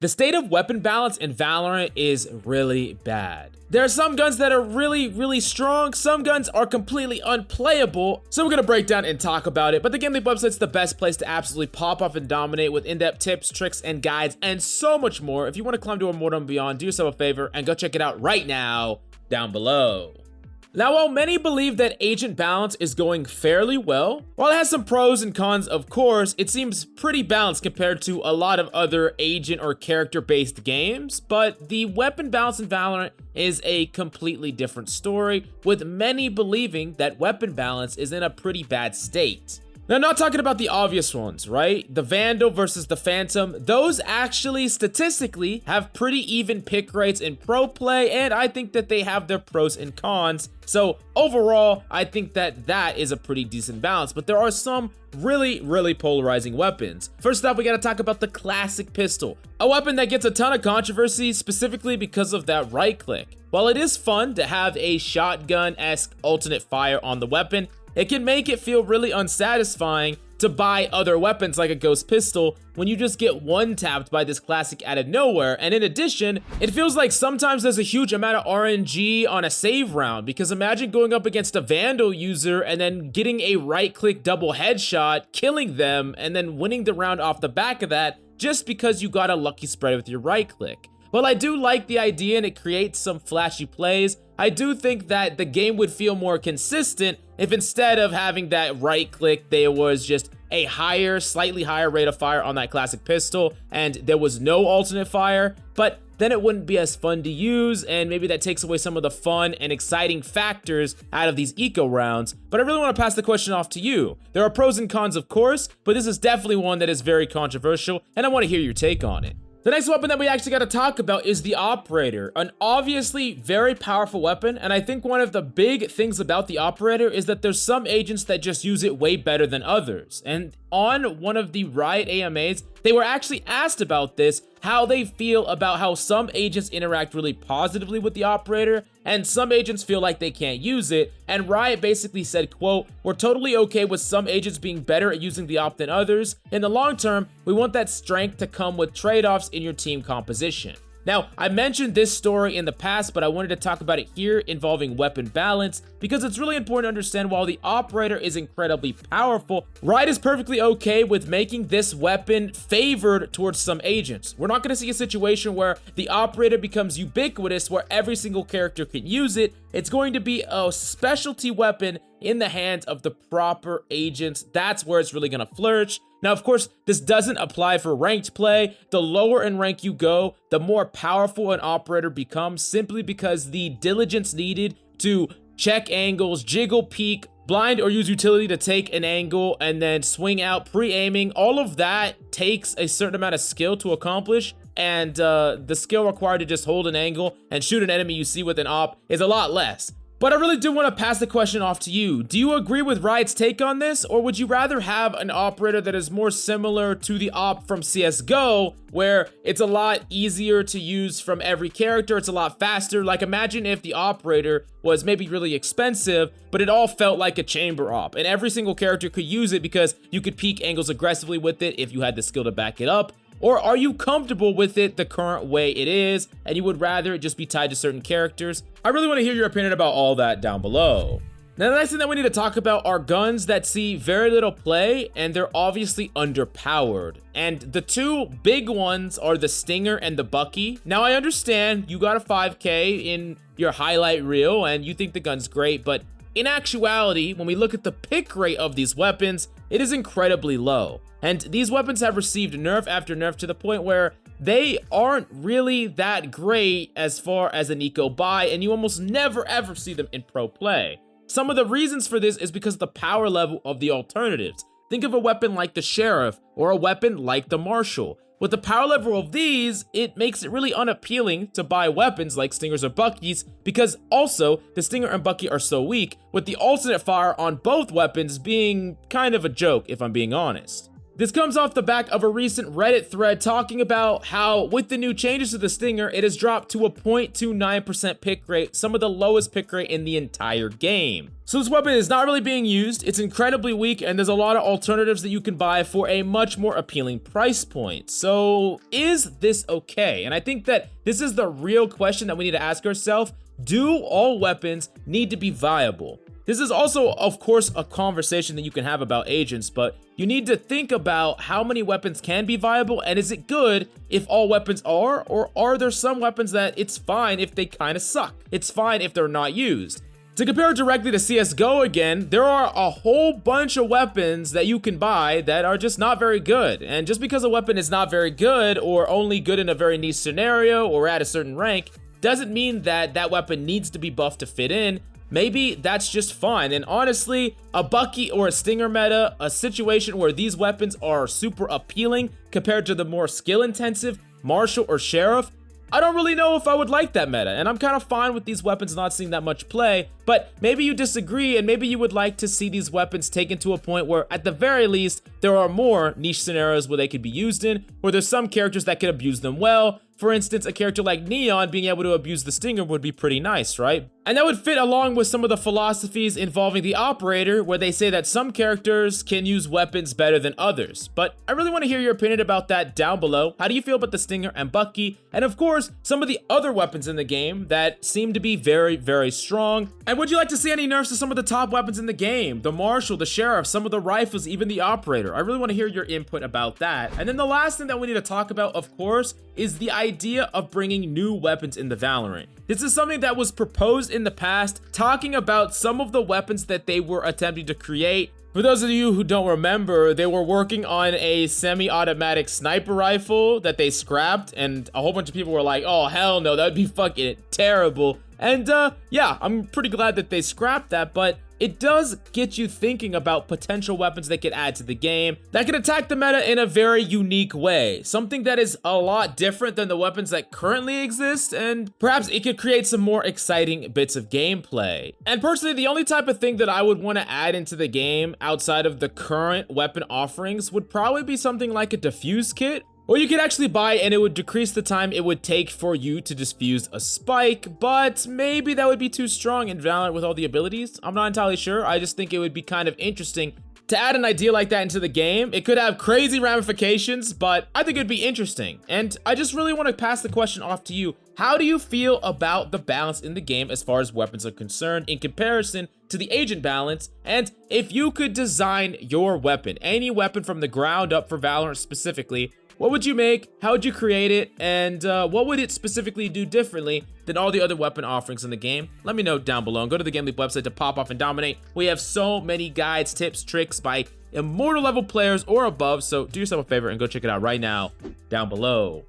The state of weapon balance in Valorant is really bad. There are some guns that are really strong, some guns are completely unplayable, so we're gonna break down and talk about it, but the GameLeap website's the best place to absolutely pop off and dominate with in-depth tips, tricks, and guides, and so much more. If you wanna climb to a more and beyond, do yourself a favor and go check it out right now, down below. Now, while many believe that agent balance is going fairly well, while it has some pros and cons, of course, it seems pretty balanced compared to a lot of other agent or character-based games, but the weapon balance in Valorant is a completely different story, with many believing that weapon balance is in a pretty bad state. Now, I'm not talking about the obvious ones, right? The Vandal versus the Phantom, those actually statistically have pretty even pick rates in pro play, and I think that they have their pros and cons. So overall, I think that that is a pretty decent balance, but there are some really polarizing weapons. First up, we gotta talk about the classic pistol, a weapon that gets a ton of controversy specifically because of that right click. While it is fun to have a shotgun-esque alternate fire on the weapon, it can make it feel really unsatisfying to buy other weapons like a ghost pistol when you just get one-tapped by this classic out of nowhere. And in addition, it feels like sometimes there's a huge amount of RNG on a save round, because imagine going up against a Vandal user and then getting a right-click double headshot, killing them, and then winning the round off the back of that just because you got a lucky spread with your right-click. While I do like the idea and it creates some flashy plays, I do think that the game would feel more consistent if instead of having that right click, there was just a slightly higher rate of fire on that classic pistol and there was no alternate fire, but then it wouldn't be as fun to use, and maybe that takes away some of the fun and exciting factors out of these eco rounds. But I really want to pass the question off to you. There are pros and cons, of course, but this is definitely one that is very controversial, and I want to hear your take on it. The next weapon that we actually got to talk about is the Operator, an obviously very powerful weapon, and I think one of the big things about the Operator is that there's some agents that just use it way better than others. And on one of the Riot AMAs, they were actually asked about this, how they feel about how some agents interact really positively with the Operator, and some agents feel like they can't use it, and Riot basically said, quote, "We're totally okay with some agents being better at using the op than others. In the long term, we want that strength to come with trade-offs in your team composition." Now, I mentioned this story in the past, but I wanted to talk about it here involving weapon balance, because it's really important to understand while the Operator is incredibly powerful, Riot is perfectly okay with making this weapon favored towards some agents. We're not going to see a situation where the Operator becomes ubiquitous, where every single character can use it. It's going to be a specialty weapon in the hands of the proper agents. That's where it's really going to flourish. Now, of course, this doesn't apply for ranked play. The lower in rank you go, the more powerful an Operator becomes, simply because the diligence needed to check angles, jiggle, peek, blind, or use utility to take an angle, and then swing out, pre-aiming, all of that takes a certain amount of skill to accomplish. And the skill required to just hold an angle and shoot an enemy you see with an op is a lot less. But I really do want to pass the question off to you. Do you agree with Riot's take on this, or would you rather have an Operator that is more similar to the op from CSGO, where it's a lot easier to use from every character, it's a lot faster? Like, imagine if the Operator was maybe really expensive, but it all felt like a chamber op, and every single character could use it because you could peek angles aggressively with it if you had the skill to back it up. Or are you comfortable with it the current way it is, and you would rather it just be tied to certain characters? I really want to hear your opinion about all that down below. Now, the next thing that we need to talk about are guns that see very little play, and they're obviously underpowered. And the two big ones are the Stinger and the Bucky. Now, I understand you got a 5K in your highlight reel, and you think the gun's great, but in actuality, when we look at the pick rate of these weapons, it is incredibly low. And these weapons have received nerf after nerf to the point where they aren't really that great as far as an eco buy, and you almost never ever see them in pro play. Some of the reasons for this is because of the power level of the alternatives. Think of a weapon like the Sheriff or a weapon like the Marshal. With the power level of these, it makes it really unappealing to buy weapons like Stingers or Buckies, because also the Stinger and Bucky are so weak, with the alternate fire on both weapons being kind of a joke, if I'm being honest. This comes off the back of a recent Reddit thread talking about how with the new changes to the Stinger, it has dropped to a 0.29% pick rate, some of the lowest pick rate in the entire game. So this weapon is not really being used, it's incredibly weak, and there's a lot of alternatives that you can buy for a much more appealing price point. So is this okay? And I think that this is the real question that we need to ask ourselves. Do all weapons need to be viable? This is also, of course, a conversation that you can have about agents, but you need to think about how many weapons can be viable, and is it good if all weapons are, or are there some weapons that it's fine if they kind of suck? It's fine if they're not used. To compare it directly to CSGO again, there are a whole bunch of weapons that you can buy that are just not very good. And just because a weapon is not very good, or only good in a very niche scenario, or at a certain rank, doesn't mean that that weapon needs to be buffed to fit in. Maybe that's just fine. And honestly, a Bucky or a Stinger meta, a situation where these weapons are super appealing compared to the more skill-intensive Marshal or Sheriff, I don't really know if I would like that meta, and I'm kind of fine with these weapons not seeing that much play, but maybe you disagree, and maybe you would like to see these weapons taken to a point where, at the very least, there are more niche scenarios where they could be used in, where there's some characters that could abuse them well. For instance, a character like Neon being able to abuse the Stinger would be pretty nice, right? And that would fit along with some of the philosophies involving the Operator, where they say that some characters can use weapons better than others. But I really want to hear your opinion about that down below. How do you feel about the Stinger and Bucky? And of course, some of the other weapons in the game that seem to be very, very strong. And would you like to see any nerfs to some of the top weapons in the game? The Marshal, the Sheriff, some of the rifles, even the Operator. I really want to hear your input about that. And then the last thing that we need to talk about, of course, is the idea of bringing new weapons into Valorant. This is something that was proposed in the past, talking about some of the weapons that they were attempting to create. For those of you who don't remember, they were working on a semi-automatic sniper rifle that they scrapped, and a whole bunch of people were like, oh hell no, that would be fucking terrible. And yeah, I'm pretty glad that they scrapped that, but it does get you thinking about potential weapons they could add to the game that can attack the meta in a very unique way. Something that is a lot different than the weapons that currently exist, and perhaps it could create some more exciting bits of gameplay. And personally, the only type of thing that I would want to add into the game outside of the current weapon offerings would probably be something like a defuse kit. Or you could actually buy and it would decrease the time it would take for you to defuse a spike, but maybe that would be too strong in Valorant with all the abilities. I'm not entirely sure. I just think it would be kind of interesting to add an idea like that into the game. It could have crazy ramifications, but I think it'd be interesting. And I just really want to pass the question off to you. How do you feel about the balance in the game as far as weapons are concerned in comparison to the agent balance? And if you could design your weapon, any weapon from the ground up for Valorant specifically, what would you make? How would you create it? And what would it specifically do differently than all the other weapon offerings in the game? Let me know down below. And go to the GameLeap website to pop off and dominate. We have so many guides, tips, tricks by immortal level players or above. So do yourself a favor and go check it out right now down below.